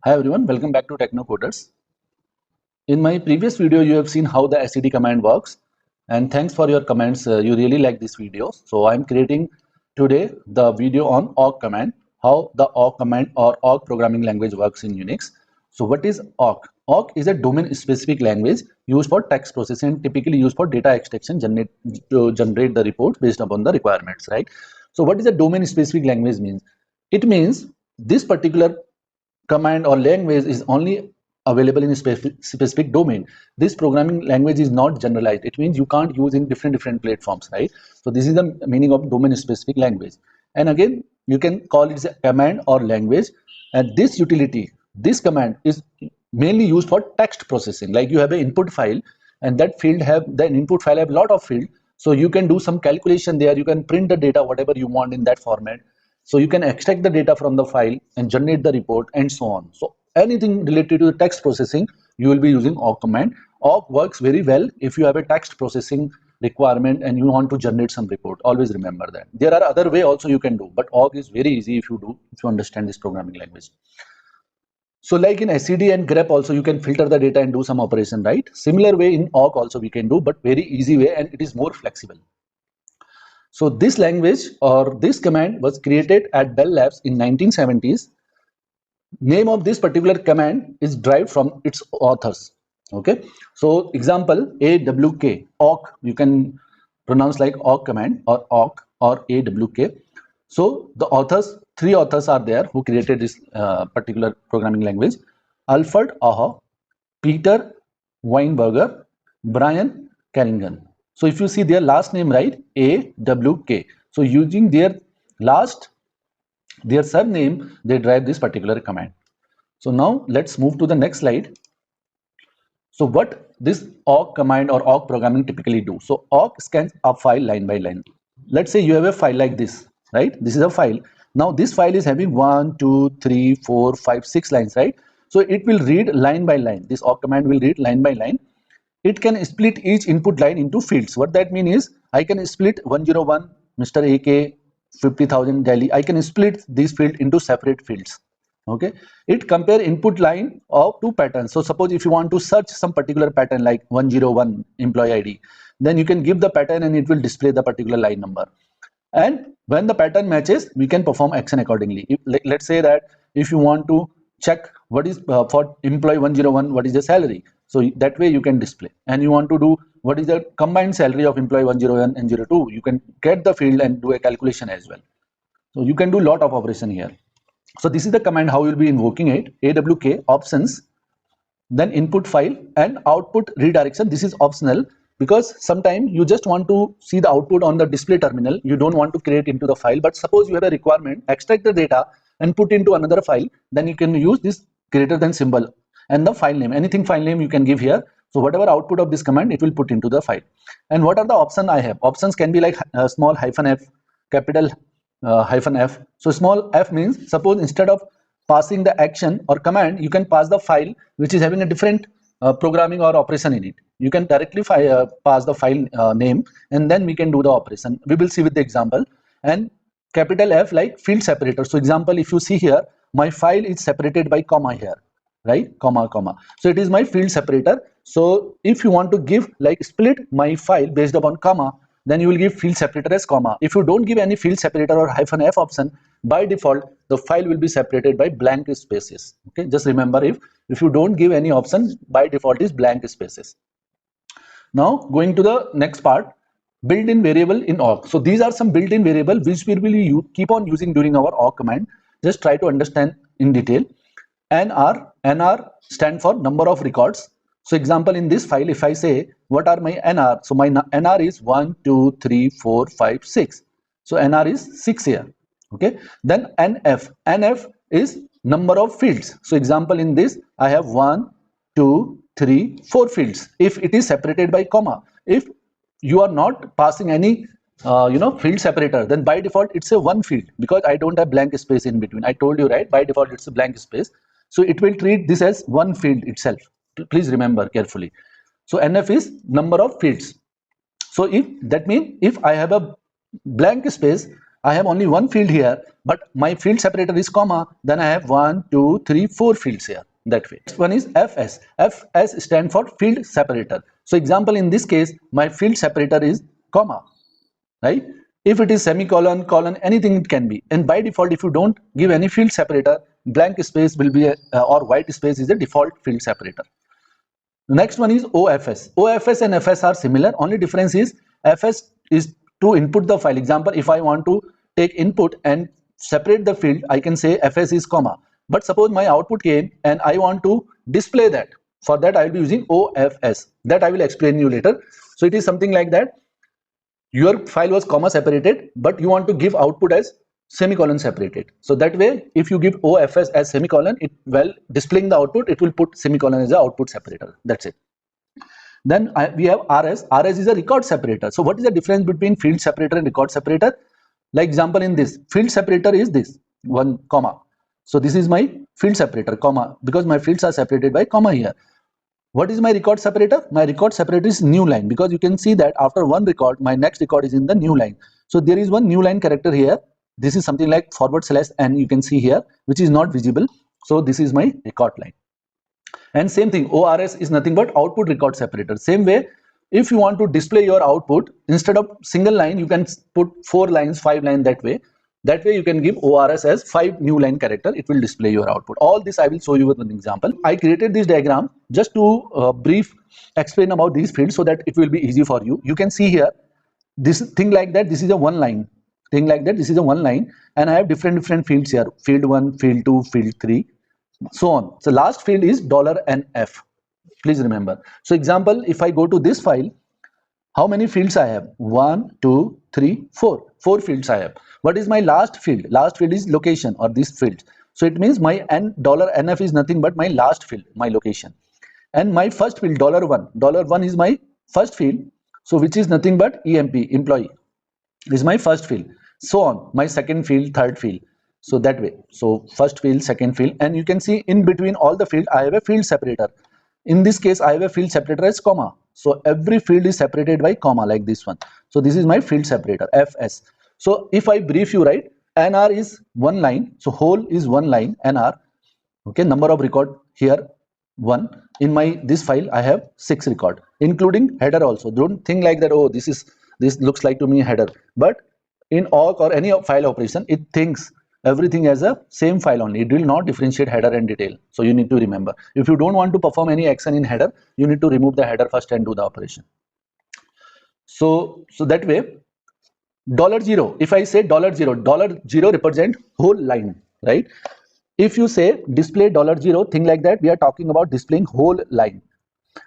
Hi everyone, welcome back to Techno Coders. In my previous video, you have seen how the sed command works, and thanks for your comments. You really like this video. So I'm creating today the video on awk command, how the awk command or awk programming language works in Unix. So what is awk? Awk is a domain-specific language used for text processing, typically used for data extraction to generate the report based upon the requirements, right? So what is a domain-specific language means? It means this particular command or language is only available in a specific domain. This programming language is not generalized. It means you can't use in different platforms, right? So this is the meaning of domain specific language. And again, you can call it a command or language. And this utility, this command is mainly used for text processing. Like you have an input file, and that field have the input file have a lot of field. So you can do some calculation there. You can print the data whatever you want in that format. So you can extract the data from the file and generate the report and so on. So anything related to the text processing, you will be using awk command. Awk works very well if you have a text processing requirement and you want to generate some report. Always remember that. There are other way also you can do, but awk is very easy if you understand this programming language. So like in sed and grep also you can filter the data and do some operation, right? Similar way in awk also we can do, but very easy way, and it is more flexible. So this language or this command was created at Bell Labs in 1970s. Name of this particular command is derived from its authors. Okay. So example awk, awk, you can pronounce like awk command or awk or awk. So the authors, three authors are there who created this particular programming language: Alfred Aho, Peter Weinberger, Brian Kernighan. So if you see their last name, right, AWK. So using their surname, they drive this particular command. So now let's move to the next slide. So what this awk command or awk programming typically do? So awk scans a file line by line. Let's say you have a file like this, right? This is a file. Now this file is having 1, 2, 3, 4, 5, 6 lines, right? So it will read line by line. This awk command will read line by line. It can split each input line into fields. What that means is I can split 101 Mr. AK 50,000 Delhi. I can split this field into separate fields. Okay. It compare input line of two patterns. So suppose if you want to search some particular pattern like 101 employee ID, then you can give the pattern and it will display the particular line number. And when the pattern matches, we can perform action accordingly. Let's say that if you want to check what is for employee 101, what is the salary. So that way you can display. And you want to do what is the combined salary of employee 101 and 02. You can get the field and do a calculation as well. So you can do a lot of operation here. So this is the command how you'll be invoking it. AWK options, then input file and output redirection. This is optional because sometimes you just want to see the output on the display terminal. You don't want to create into the file, but suppose you have a requirement, extract the data and put into another file, then you can use this greater than symbol and the file name. Anything file name you can give here. So whatever output of this command, it will put into the file. And what are the options I have? Options can be like small -f, capital -f. So small f means suppose instead of passing the action or command, you can pass the file which is having a different programming or operation in it. You can directly pass the file name and then we can do the operation. We will see with the example. And capital F like field separator. So example, if you see here, my file is separated by comma here, right? Comma, comma. So it is my field separator. So if you want to give like split my file based upon comma, then you will give field separator as comma. If you don't give any field separator or -f option, by default the file will be separated by blank spaces. Okay, just remember if you don't give any option, by default is blank spaces. Now going to the next part, built-in variable in awk. So these are some built-in variable which we will keep on using during our awk command. Just try to understand in detail. NR stand for number of records. So example, in this file, if I say what are my NR, so my NR is 1, 2, 3, 4, 5, 6. So NR is 6 here. Okay. Then NF is number of fields. So example, in this I have 1, 2, 3, 4 fields. If it is separated by comma, if you are not passing any field separator, then by default it's a one field because I don't have blank space in between. I told you, right? By default it's a blank space. So it will treat this as one field itself. Please remember carefully. So NF is number of fields. So if that means if I have a blank space, I have only one field here, but my field separator is comma, then I have 1, 2, 3, 4 fields here, that way. Next one is FS. FS stands for field separator. So example, in this case, my field separator is comma, right? If it is semicolon, colon, anything it can be. And by default, if you don't give any field separator, blank space will be or white space is a default field separator. The next one is OFS. OFS and FS are similar. Only difference is FS is to input the file. Example, if I want to take input and separate the field, I can say FS is comma. But suppose my output came and I want to display that. For that, I will be using OFS. That I will explain you later. So it is something like that. Your file was comma separated, but you want to give output as semicolon separated. So that way, if you give OFS as semicolon, it while displaying the output, it will put semicolon as the output separator. That's it. Then we have RS. RS is a record separator. So what is the difference between field separator and record separator? Like example in this, field separator is this, one comma. So this is my field separator, comma, because my fields are separated by comma here. What is my record separator? My record separator is new line, because you can see that after one record, my next record is in the new line. So there is one new line character here. This is something like / and you can see here, which is not visible. So this is my record line. And same thing, ORS is nothing but output record separator. Same way, if you want to display your output, instead of single line, you can put 4 lines, 5 lines that way. That way you can give ORS as 5 new line character. It will display your output. All this I will show you with an example. I created this diagram just to brief explain about these fields so that it will be easy for you. You can see here, this thing like that, this is a one line. Thing like that, this is a one line. And I have different fields here. Field 1, field 2, field 3, so on. So last field is $NF. Please remember. So example, if I go to this file, how many fields I have? 1, 2, 3, 4. 4 fields I have. What is my last field? Last field is location, or this field. So it means my $NF is nothing but my last field, my location. And my first field, $1 is my first field. So which is nothing but EMP, employee, is my first field. So on, my second field, third field. So that way. So first field, second field, and you can see in between all the field, I have a field separator. In this case, I have a field separator as comma. So every field is separated by comma, like this one. So this is my field separator, FS. So if I brief you, right, NR is one line. So whole is one line, NR. Okay, number of record here 1. In my this file, I have 6 record, including header also. Don't think like that. Oh, this looks like to me header. But in awk or any file operation, it thinks everything as a same file only. It will not differentiate header and detail. So you need to remember, if you don't want to perform any action in header, you need to remove the header first and do the operation. So that way, $0, if I say $0 represent whole line, right? If you say display $0, thing like that, we are talking about displaying whole line.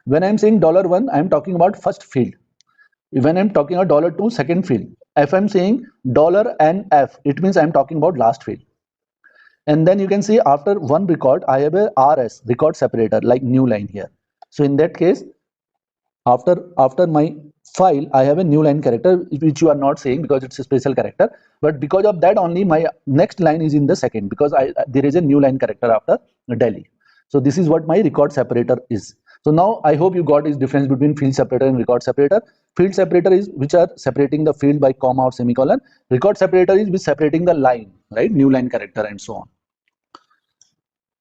When I'm saying $1, I'm talking about first field. When I'm talking about $2, second field. If I'm saying $NF, it means I'm talking about last field. And then you can see after one record, I have a RS, record separator, like new line here. So in that case, after my file, I have a new line character, which you are not saying because it's a special character. But because of that only, my next line is in the second, because there is a new line character after Delhi. So this is what my record separator is. So now I hope you got this difference between field separator and record separator. Field separator is which are separating the field by comma or semicolon. Record separator is which separating the line, right? New line character and so on.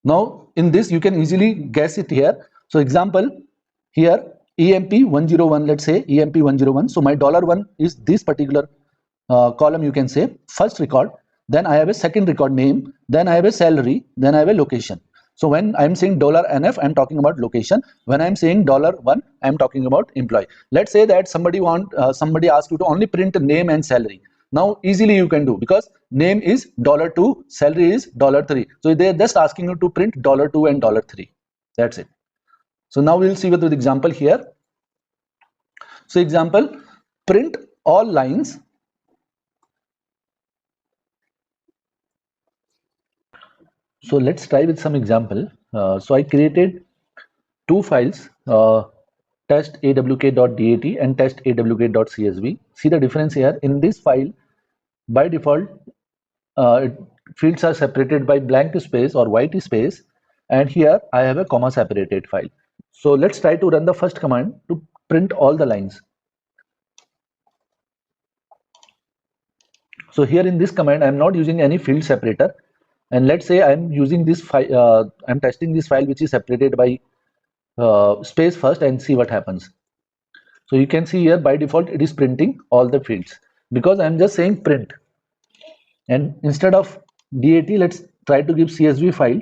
Now in this you can easily guess it here. So example here, EMP101, let's say EMP101. So my $1 is this particular column, you can say first record. Then I have a second record name. Then I have a salary. Then I have a location. So when I'm saying $NF, I'm talking about location. When I'm saying $1, I'm talking about employee. Let's say that somebody asks you to only print name and salary. Now easily you can do, because name is $2, salary is $3. So they're just asking you to print $2 and $3. That's it. So now we'll see with the example here. So example, print all lines. So let's try with some example. So I created 2 files, testawk.dat and testawk.csv. See the difference here. In this file, by default, fields are separated by blank space or white space, and here I have a comma separated file. So let's try to run the first command to print all the lines. So here in this command, I'm not using any field separator. And let's say I'm using this file, I'm testing this file which is separated by space first and see what happens. So you can see here by default it is printing all the fields because I'm just saying print. And instead of dat, let's try to give csv file.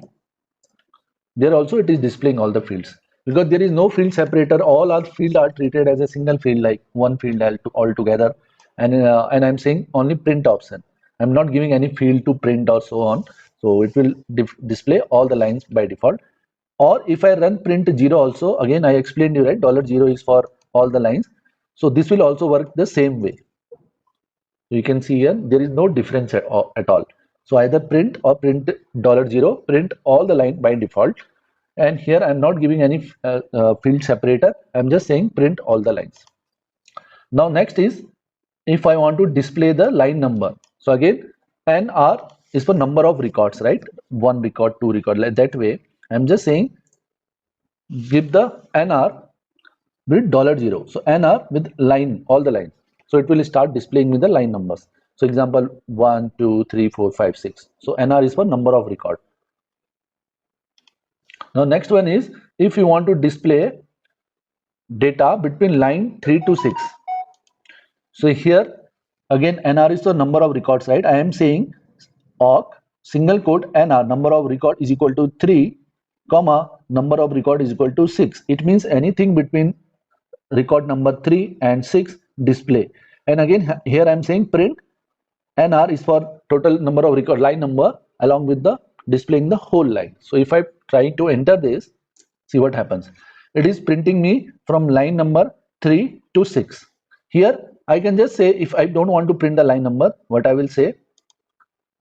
There also it is displaying all the fields because there is no field separator. All our fields are treated as a single field, like one field altogether. And I'm saying only print option. I'm not giving any field to print or so on. So it will display all the lines by default. Or if I run print 0 also, again I explained you, right, $0 is for all the lines. So this will also work the same way. You can see here there is no difference at all. So either print or print $0, print all the line by default. And here I'm not giving any field separator. I'm just saying print all the lines. Now next is if I want to display the line number. So again NR is for number of records, right? One record, two record, like that way. I'm just saying give the NR with $0. So NR with line, all the lines. So it will start displaying with the line numbers. So example 1, 2, 3, 4, 5, 6. So NR is for number of record. Now next one is if you want to display data between line 3 to 6. So here again NR is the number of records, right? I am saying awk single quote NR number of record is equal to 3 comma number of record is equal to 6. It means anything between record number 3 and 6 display. And again here I am saying print NR is for total number of record line number along with the displaying the whole line. So if I try to enter this, see what happens. It is printing me from line number 3 to 6. Here I can just say if I don't want to print the line number, what I will say,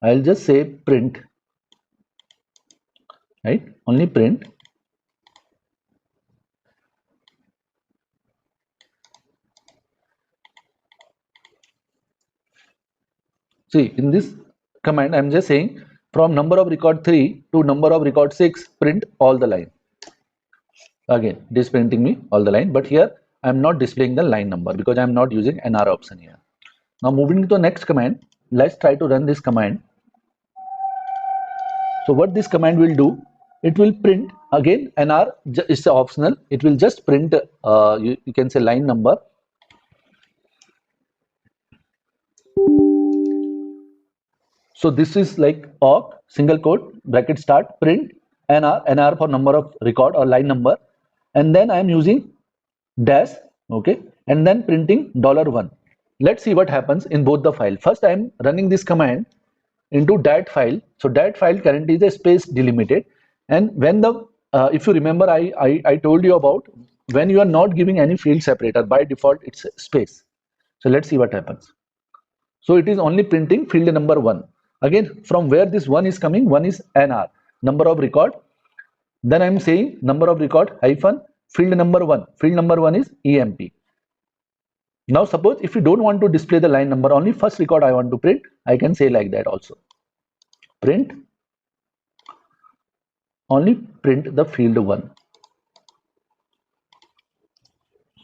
I'll just say print, right? Only print. See in this command I'm just saying from number of record 3 to number of record 6 print all the line. Again it is printing me all the line, but here I'm not displaying the line number because I'm not using NR option here. Now moving to the next command, let's try to run this command. So what this command will do, it will print again NR is optional. It will just print you can say line number. So this is like awk single quote bracket start print NR for number of record or line number, and then I am using dash, okay, and then printing $1. Let's see what happens in both the file. First I am running this command into dat file. So dat file currently is a space delimited, and when the if you remember I told you about when you are not giving any field separator, by default it's space. So let's see what happens. So it is only printing field number 1. Again from where this 1 is coming, 1 is NR number of record, then I'm saying number of record hyphen field number 1. Field number 1 is EMP. Now suppose if you don't want to display the line number, only first record I want to print, I can say like that also. Print, only print the field 1.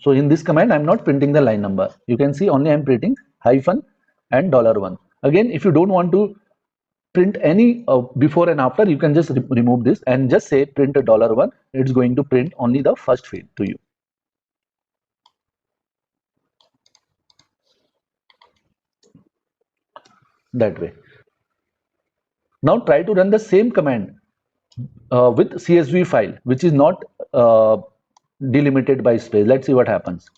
So in this command I'm not printing the line number. You can see only I'm printing hyphen and $1. Again if you don't want to print any before and after, you can just remove this and just say print $1. It's going to print only the first field to you. That way. Now try to run the same command with CSV file which is not delimited by space. Let's see what happens.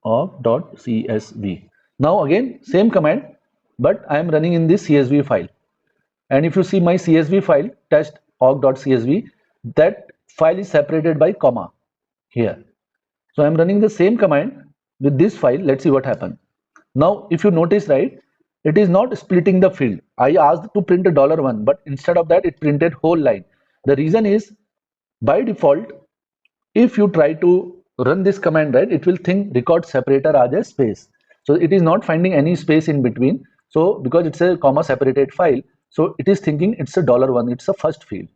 awk.csv. Now again same command, but I am running in this CSV file. And if you see my CSV file test awk.csv, that file is separated by comma here. So I'm running the same command with this file. Let's see what happens. Now if you notice, right, it is not splitting the field. I asked to print $1, but instead of that it printed whole line. The reason is by default if you try to run this command, right, it will think record separator as a space. So it is not finding any space in between. So because it's a comma separated file, so it is thinking it's a $1, it's a first field.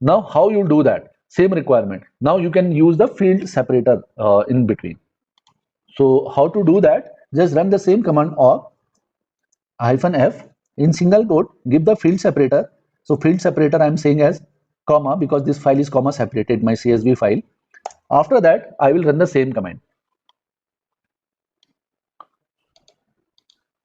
Now how you do that? Same requirement. Now you can use the field separator in between. So how to do that? just run the same command awk -f in single quote, give the field separator. So field separator I'm saying as comma because this file is comma separated, my CSV file. After that, I will run the same command.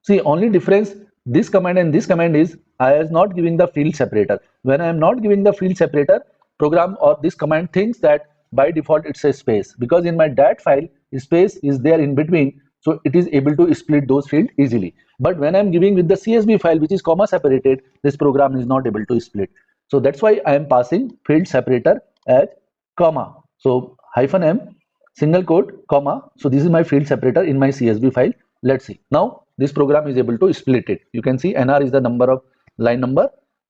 See, only difference this command and this command is I am not giving the field separator. When I am not giving the field separator, program or this command thinks that by default it's a space, because in my dat file space is there in between, so it is able to split those fields easily. But when I'm giving with the CSV file which is comma separated, this program is not able to split. So that's why I am passing field separator as comma. So -m single quote comma. So this is my field separator in my CSV file. Let's see. Now this program is able to split it. You can see nr is the number of line number,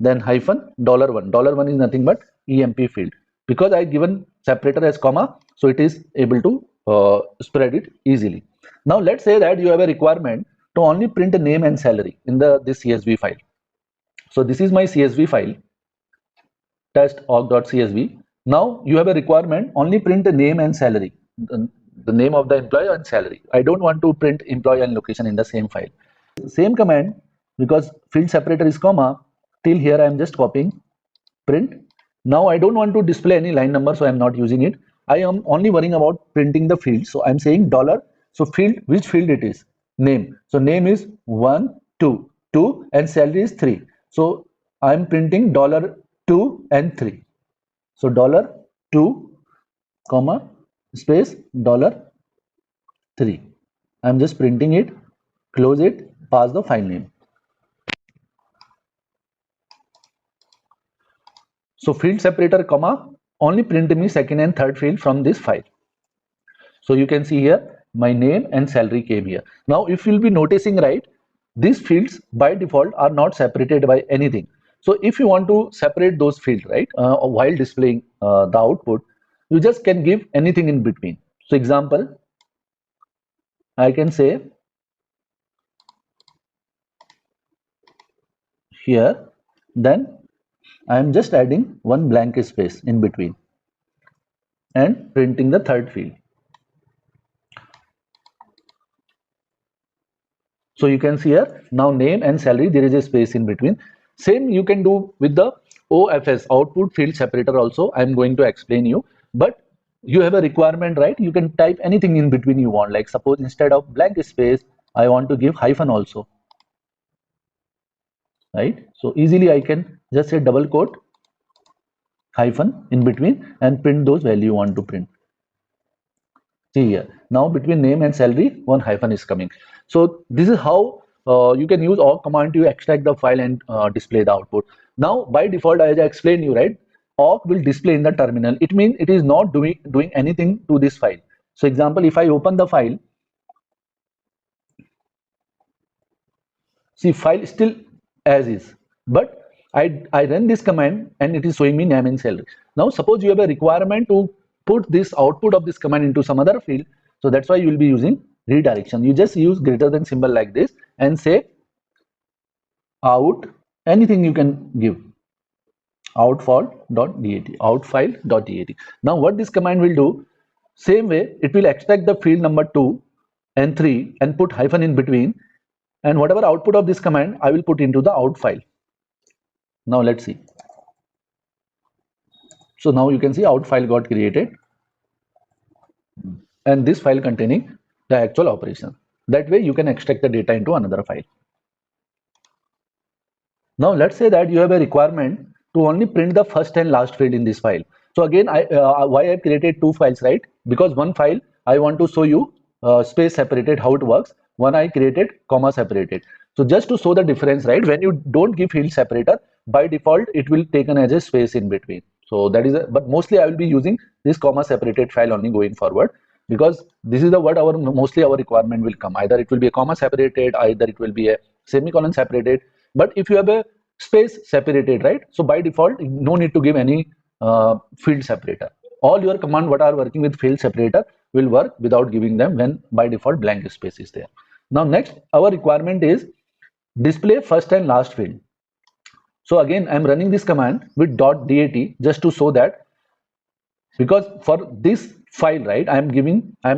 then -$1. $1 is nothing but emp field. Because I given separator as comma, so it is able to spread it easily. Now let's say that you have a requirement to only print a name and salary in this CSV file. So this is my CSV file, test.awk.csv. Now you have a requirement only print the name and salary, the name of the employee and salary. I don't want to print employee and location in the same file. Same command, because field separator is comma, till here I am just copying print. Now I don't want to display any line number, so I am not using it. I am only worrying about printing the field. So I'm saying dollar. So field, which field it is? Name. So name is 1, 2, 2 and salary is 3. So I'm printing $2 and 3. So $2 comma space $3. I'm just printing it, close it, pass the file name. So field separator comma only print me second and third field from this file. So you can see here my name and salary came here. Now if you'll be noticing, right, these fields by default are not separated by anything. So if you want to separate those fields, right, while displaying the output, you just can give anything in between. So example, I can say here, then I am just adding one blank space in between and printing the third field. So you can see here now name and salary, there is a space in between. Same you can do with the OFS, output field separator also. I am going to explain you, but you have a requirement, right? You can type anything in between you want. Like suppose instead of blank space, I want to give hyphen also, right? So easily I can just say double quote hyphen in between and print those value you want to print. See here, now between name and salary, one hyphen is coming. So this is how you can use awk command to extract the file and display the output. Now by default, as I explained you, right, awk will display in the terminal. It means it is not doing anything to this file. So example, if I open the file, see file still as is, but I run this command and it is showing me name and salary. Now suppose you have a requirement to put this output of this command into some other field, so that's why you will be using redirection. You just use greater than symbol like this and say out, anything you can give, outfile.dat. Now what this command will do, same way it will extract the field number 2 and 3 and put hyphen in between, and whatever output of this command I will put into the out file. Now let's see. So now you can see out file got created and this file containing the actual operation. That way you can extract the data into another file. Now let's say that you have a requirement to only print the first and last field in this file. So again, why I created two files, right? Because one file I want to show you space separated, how it works. One I created comma separated. So just to show the difference, right? When you don't give field separator, by default it will taken as a space in between. So that is, but mostly I will be using this comma separated file only going forward, because this is the what our mostly our requirement will come. Either it will be a comma separated, either it will be a semicolon separated. But if you have a space separated, right? So by default, no need to give any field separator. All your command what are working with field separator will work without giving them when by default blank space is there. Now next, our requirement is display first and last field. So again, I'm running this command with .dat just to show that, because for this file, right, I'm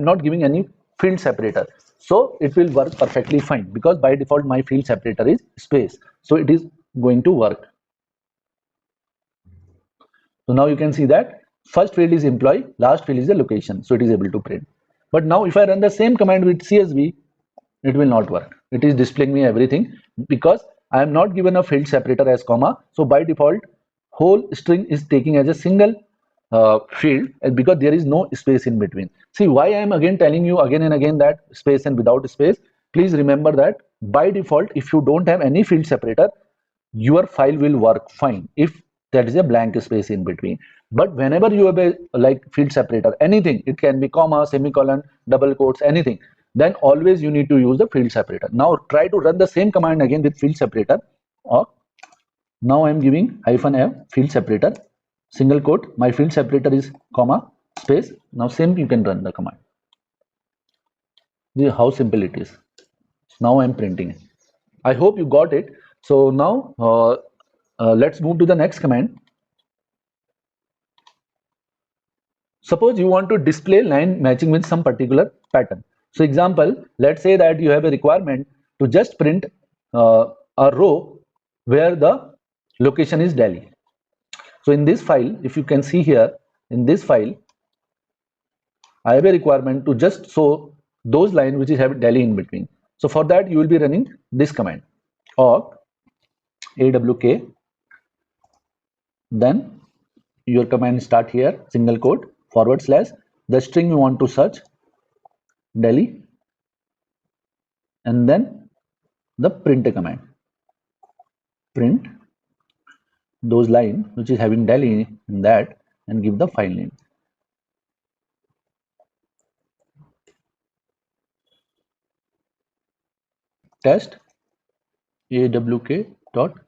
not giving any field separator. So it will work perfectly fine because by default my field separator is space. So it is going to work. So now you can see that first field is employee, last field is the location. So it is able to print. But now if I run the same command with CSV, it will not work. It is displaying me everything because I am not given a field separator as comma. So by default, whole string is taking as a single field because there is no space in between. See why I am again telling you again and again that space and without space. Please remember that by default, if you don't have any field separator, your file will work fine if there is a blank space in between. But whenever you have a like field separator, anything, it can be comma, semicolon, double quotes, anything, then always you need to use the field separator. Now try to run the same command again with field separator. Or now I am giving -f field separator, single quote, my field separator is comma space. Now same you can run the command. See how simple it is. Now I am printing it. I hope you got it. So now let's move to the next command. Suppose you want to display line matching with some particular pattern. So example, let's say that you have a requirement to just print a row where the location is Delhi. So in this file, if you can see here, in this file, I have a requirement to just show those lines which is have Delhi in between. So for that, you will be running this command, awk awk, then your command start here, single quote, / the string you want to search, Delhi, and then the print command, print those line which is having Delhi in that and give the file name. Test awk.csv.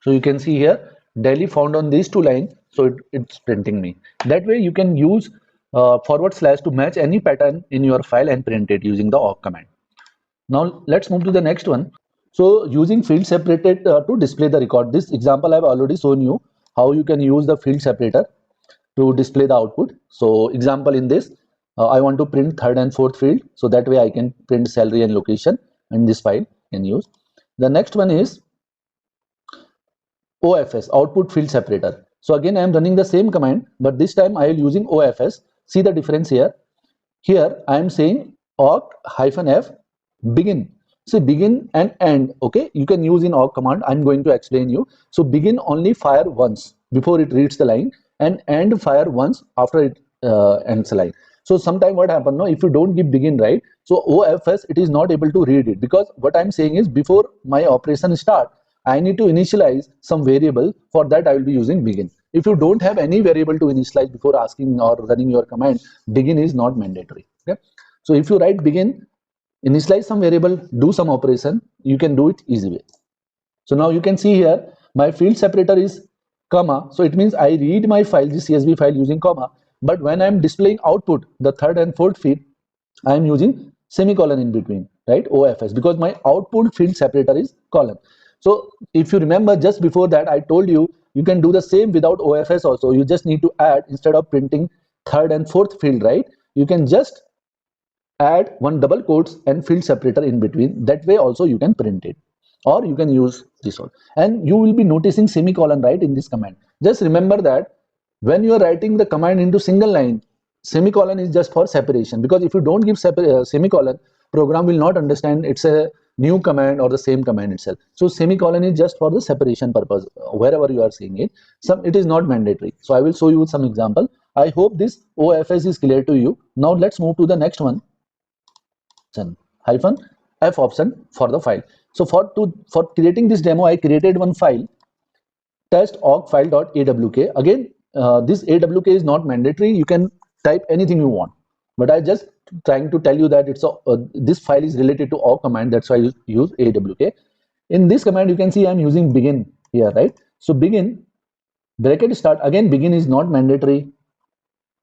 So you can see here Delhi found on these two lines, so it's printing me. That way you can use / to match any pattern in your file and print it using the awk command. Now let's move to the next one. So using field separator to display the record. This example I've already shown you how you can use the field separator to display the output. So example in this, I want to print third and fourth field. So that way I can print salary and location in this file can use. The next one is OFS, output field separator. So again I am running the same command, but this time I will using OFS. See the difference here. Here I am saying awk -f begin. So begin and end, okay, you can use in awk command. I'm going to explain you. So begin only fire once before it reads the line, and end fire once after it ends the line. So sometime what happen now, if you don't give begin, right, so OFS it is not able to read it, because what I'm saying is before my operation start, I need to initialize some variable. For that I will be using begin. If you don't have any variable to initialize before asking or running your command, begin is not mandatory. Okay, so if you write begin, initialize some variable, do some operation, you can do it easy way. So now you can see here my field separator is comma, so it means I read my file, this CSV file, using comma, but when I am displaying output, the third and fourth field, I am using semicolon in between, right, OFS, because my output field separator is colon. So if you remember, just before that I told you you can do the same without OFS also. You just need to add, instead of printing third and fourth field, right, you can just add one double quotes and field separator in between. That way also you can print it, or you can use this one. And you will be noticing semicolon, right, in this command. Just remember that when you are writing the command into single line, semicolon is just for separation, because if you don't give semicolon, program will not understand it's a new command or the same command itself. So semicolon is just for the separation purpose wherever you are seeing it. It is not mandatory. So I will show you some example. I hope this OFS is clear to you. Now let's move to the next one, -f option for the file. So for creating this demo, I created one file, test awk file.awk. Again, this awk is not mandatory. You can type anything you want, but I just trying to tell you that it's this file is related to awk command. That's why I use awk. In this command, you can see I'm using begin here, right? So begin bracket start. Again, begin is not mandatory.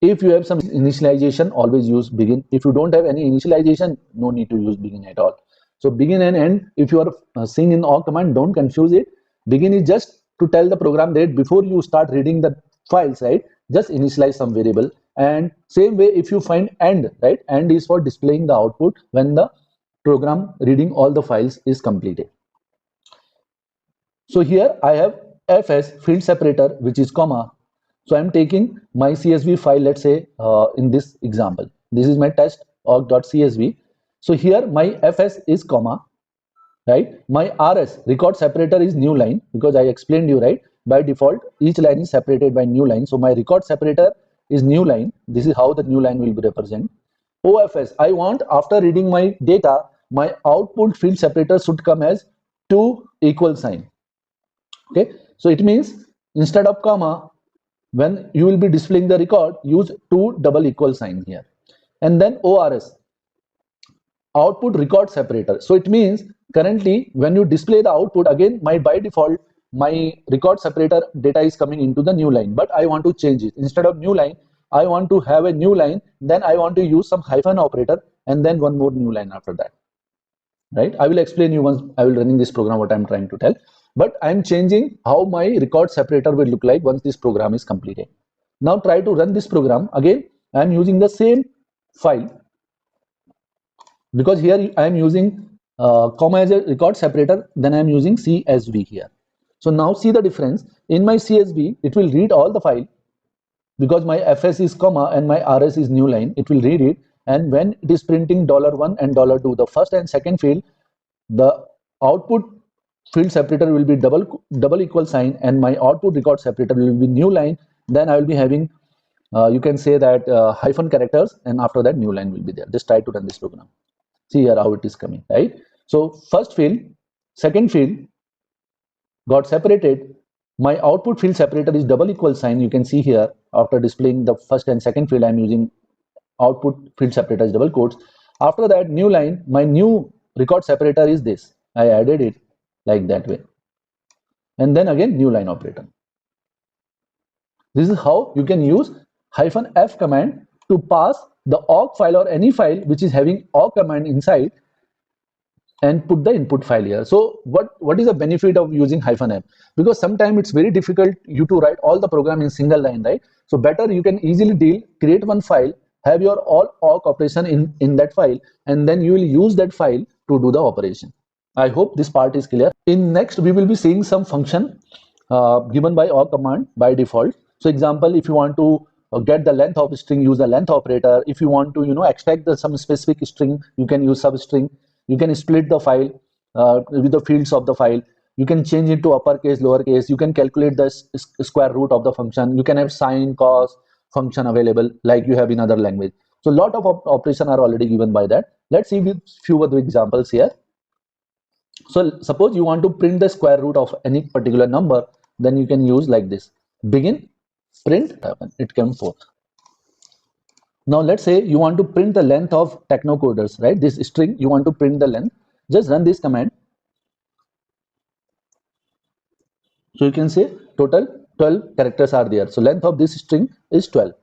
If you have some initialization, always use begin. If you don't have any initialization, no need to use begin at all. So begin and end, if you are seeing in awk command, don't confuse it. Begin is just to tell the program that before you start reading the files, right, just initialize some variable And same way, if you find AND, right, AND is for displaying the output when the program reading all the files is completed. So here I have fs field separator, which is comma. So I'm taking my CSV file, let's say in this example, this is my test org.csv. So here my fs is comma, right? My rs record separator is new line, because I explained you, right? By default, each line is separated by new line. So my record separator is new line. This is how the new line will be represented. OFS, I want after reading my data, my output field separator should come as 2 equal sign. Okay, so it means instead of comma, when you will be displaying the record, use 2 double equal sign here. And then ORS, output record separator. So it means currently when you display the output, again by default my record separator data is coming into the new line, but I want to change it. Instead of new line, I want to have a new line, then I want to use some hyphen operator and then one more new line after that, right? I will explain you once I will running this program what I'm trying to tell, but I'm changing how my record separator will look like once this program is completed. Now try to run this program. Again, I'm using the same file, because here I am using comma as a record separator, then I am using CSV here. So now see the difference. In my CSV, it will read all the file, because my fs is comma and my rs is new line, it will read it, and when it is printing $1 and $2, the first and second field, the output field separator will be double equal sign, and my output record separator will be new line. Then I will be having you can say that hyphen characters, and after that new line will be there. Just try to run this program. See here how it is coming, right? So first field, second field got separated. My output field separator is double equal sign. You can see here after displaying the first and second field, I'm using output field separator is double quotes. After that new line, my new record separator is this. I added it like that way, and then again new line operator. This is how you can use -f command to pass the awk file or any file which is having awk command inside and put the input file here. So what is the benefit of using -f? Because sometimes it's very difficult you to write all the program in single line, right? So better you can easily create one file, have your all awk operation in that file, and then you will use that file to do the operation. I hope this part is clear. In next, we will be seeing some function given by awk command by default. So example, if you want to get the length of string, use the length operator. If you want to extract some specific string, you can use substring. You can split the file with the fields of the file. You can change it to uppercase, lowercase. You can calculate the square root of the function. You can have sine, cos function available like you have in other language. So a lot of operations are already given by that. Let's see with few other examples here. So suppose you want to print the square root of any particular number, then you can use like this: begin print, it comes forth. Now let's say you want to print the length of technocoders, right? This string, you want to print the length. Just run this command. So you can say total 12 characters are there. So length of this string is 12.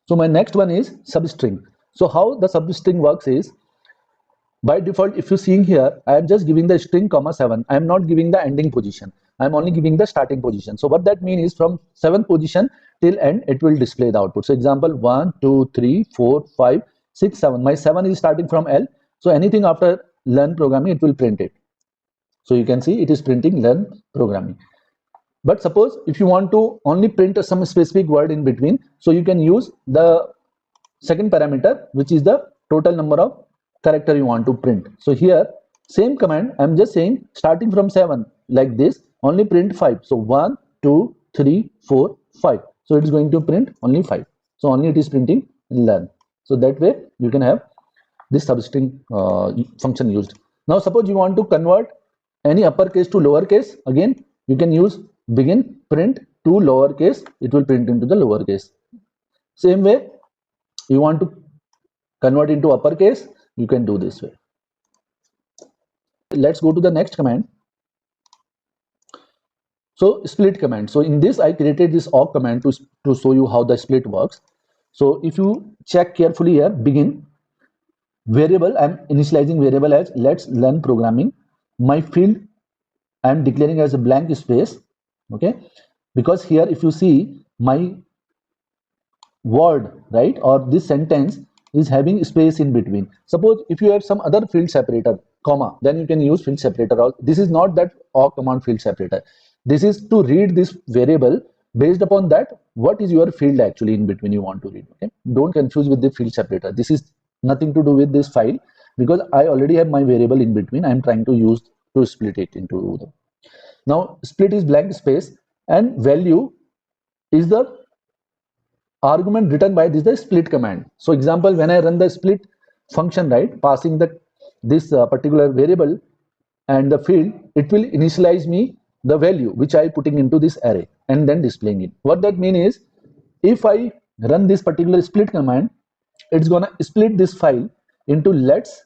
So my next one is substring. So how the substring works is, by default, if you see here, I am just giving the string (7). I am not giving the ending position. I am only giving the starting position. So what that means is from 7th position till end, it will display the output. So example 1, 2, 3, 4, 5, 6, 7. My 7 is starting from L. So anything after learn programming, it will print it. So you can see it is printing learn programming. But suppose if you want to only print some specific word in between, so you can use the second parameter, which is the total number of character you want to print. So here same command, I'm just saying starting from 7 like this, only print 5. So 1, 2, 3, 4, 5. So it is going to print only 5. So only it is printing learn. So that way you can have this substring function used. Now suppose you want to convert any uppercase to lowercase, again you can use begin print to lowercase, it will print into the lowercase. Same way you want to convert into uppercase, you can do this way. Let's go to the next command. So split command. So in this I created this awk command to show you how the split works. So if you check carefully here, begin variable, I'm initializing variable as let's learn programming. My field I'm declaring as a blank space. Okay, because here if you see my word, right, or this sentence is having space in between. Suppose if you have some other field separator, comma, then you can use field separator. This is not that awk command field separator. This is to read this variable. Based upon that, what is your field actually in between you want to read? Okay, don't confuse with the field separator. This is nothing to do with this file, because I already have my variable in between. I am trying to use to split it into them. Now split is blank space, and value is the argument written by this the split command. So example, when I run the split function, right, passing the this particular variable and the field, it will initialize me the value which I putting into this array and then displaying it. What that mean is, if I run this particular split command, it's gonna split this file into let's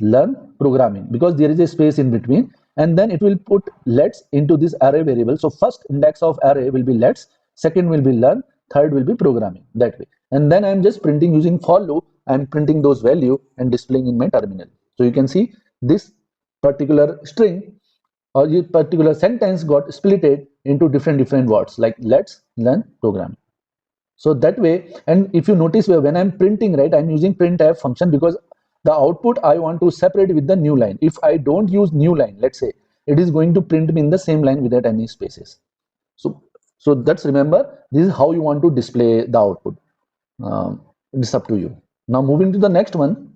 learn programming, because there is a space in between, and then it will put let's into this array variable. So first index of array will be let's, second will be learn, third will be programming, that way. And then I'm just printing using for loop, I'm printing those value and displaying in my terminal. So you can see this particular string or this particular sentence got splitted into different words like let's learn programming. So that way, and if you notice when I'm printing, right, I'm using printf function because the output I want to separate with the new line. If I don't use new line, let's say, it is going to print me in the same line without any spaces. So that's, remember, this is how you want to display the output. It's up to you. Now moving to the next one,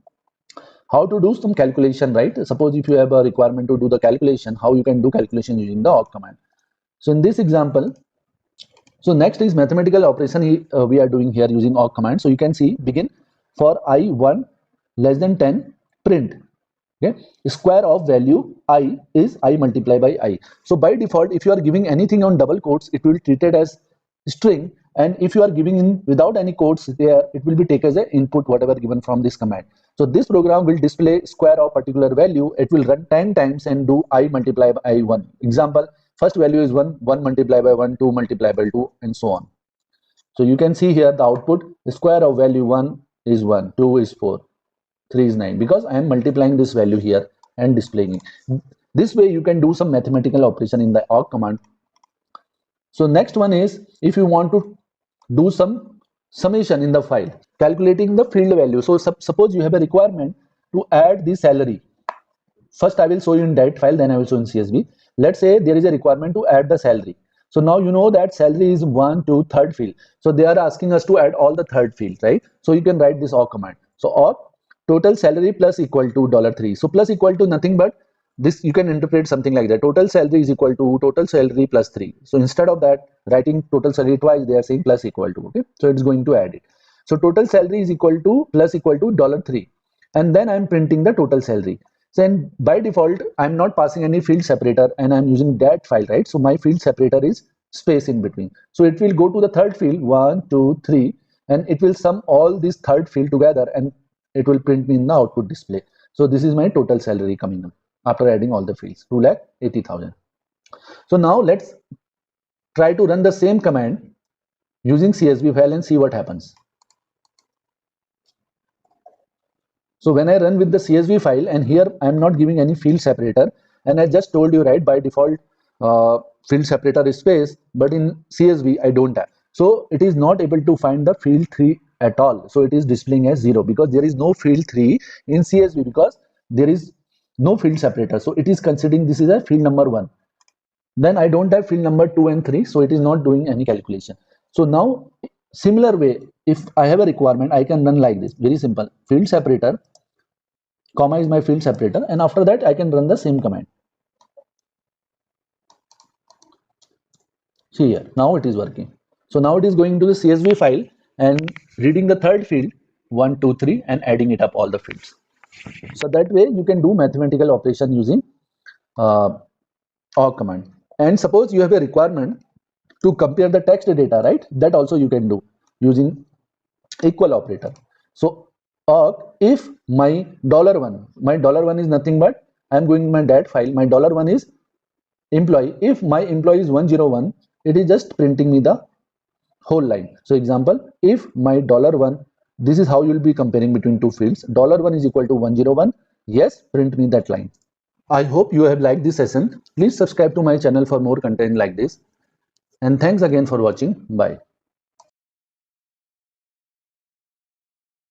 how to do some calculation, right? Suppose if you have a requirement to do the calculation, how you can do calculation using the awk command. So in this example, so next is mathematical operation we are doing here using awk command. So you can see begin for I1 less than 10 print. Okay, square of value I is I multiply by I. So by default, if you are giving anything on double quotes, it will treat it as string, and if you are giving in without any quotes there, it will be taken as an input whatever given from this command. So this program will display square of particular value. It will run 10 times and do I multiply by I1. Example, first value is 1, 1 multiplied by 1, 2 multiplied by 2, and so on. So you can see here the output, the square of value 1 is 1, 2 is 4, 3 is 9, because I am multiplying this value here and displaying it. This way you can do some mathematical operation in the awk command. So next one is, if you want to do some summation in the file, calculating the field value. So suppose you have a requirement to add the salary. First I will show you in direct file, then I will show in CSV. Let's say there is a requirement to add the salary. So now you know that salary is 1, 2, third field. So they are asking us to add all the third field, right? So you can write this awk command. So awk total salary plus equal to $3. So plus equal to nothing but this, you can interpret something like that. Total salary is equal to total salary plus 3. So instead of that writing total salary twice, they are saying plus equal to. Okay, so it's going to add it. So total salary is equal to plus equal to $3, and then I'm printing the total salary. Then by default, I'm not passing any field separator and I'm using that file, right? So my field separator is space in between. So it will go to the third field 1, 2, 3, and it will sum all these third field together and it will print me in the output display. So this is my total salary coming up after adding all the fields, 2,80,000. So now let's try to run the same command using CSV file and see what happens. So when I run with the CSV file, and here I'm not giving any field separator, and I just told you, right, by default field separator is space, but in CSV I don't have. So it is not able to find the field 3 at all. So it is displaying as 0 because there is no field 3 in CSV because there is no field separator. So it is considering this is a field number 1. Then I don't have field number 2 and 3, so it is not doing any calculation. So now similar way, if I have a requirement, I can run like this, very simple, field separator, comma is my field separator, and after that I can run the same command. See here, now it is working. So now it is going to the CSV file and reading the third field 1, 2, 3 and adding it up all the fields. So that way you can do mathematical operation using awk command. And suppose you have a requirement to compare the text data, right? That also you can do using equal operator. So awk, if my $1 is nothing but I'm going to my dat file, my $1 is employee. If my employee is 101, it is just printing me the whole line. So example, if my $1, this is how you will be comparing between two fields. $1 is equal to 101. Yes, print me that line. I hope you have liked this session. Please subscribe to my channel for more content like this. And thanks again for watching. Bye.